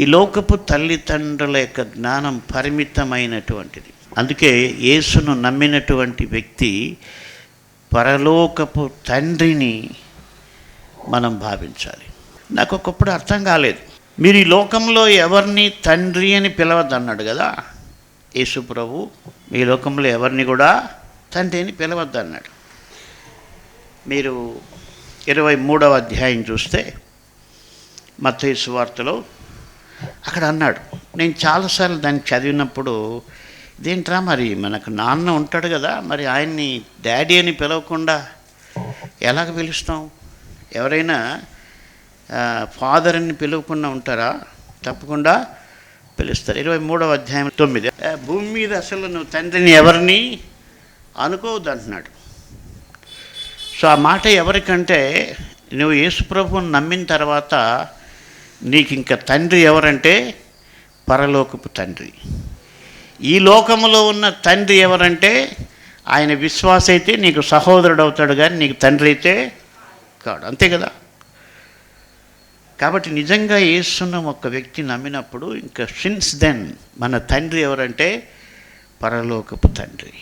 ఈ లోకపు తల్లిదండ్రుల యొక్క జ్ఞానం పరిమితమైనటువంటిది. అందుకే యేసును నమ్మినటువంటి వ్యక్తి పరలోకపు తండ్రిని మనం భావించాలి. నాకు ఒకప్పుడు అర్థం కాలేదు. మీరు ఈ లోకంలో ఎవరిని తండ్రి అని పిలవద్దన్నాడు కదా యేసు ప్రభు. మీ లోకంలో ఎవరిని కూడా తండ్రి అని పిలవద్దన్నాడు. మీరు 23వ అధ్యాయం చూస్తే మత్తయి సువార్తలో అక్కడ అన్నాడు. నేను చాలాసార్లు దాన్ని చదివినప్పుడు ఇదేంట్రా, మరి మనకు నాన్న ఉంటాడు కదా, మరి ఆయన్ని డాడీ అని పిలవకుండా ఎలాగ పిలుస్తాం? ఎవరైనా ఫాదర్ అని పిలవకుండా ఉంటారా? తప్పకుండా పిలుస్తారు. 23వ అధ్యాయం 9, భూమి మీద అసలు నువ్వు తండ్రిని ఎవరిని అనుకోవద్దు అంటున్నాడు. సో ఆ మాట ఎవరికంటే, నువ్వు యేసుప్రభువుని నమ్మిన తర్వాత నీకు ఇంకా తండ్రి ఎవరంటే పరలోకపు తండ్రి. ఈ లోకములో ఉన్న తండ్రి ఎవరంటే ఆయన విశ్వాస అయితే నీకు సహోదరుడు అవుతాడు, కానీ నీకు తండ్రి అయితే కాడు. అంతే కదా. కాబట్టి నిజంగా యేసున్న ఒక వ్యక్తి నమ్మినప్పుడు ఇంకా సిన్స్ దెన్ మన తండ్రి ఎవరంటే పరలోకపు తండ్రి.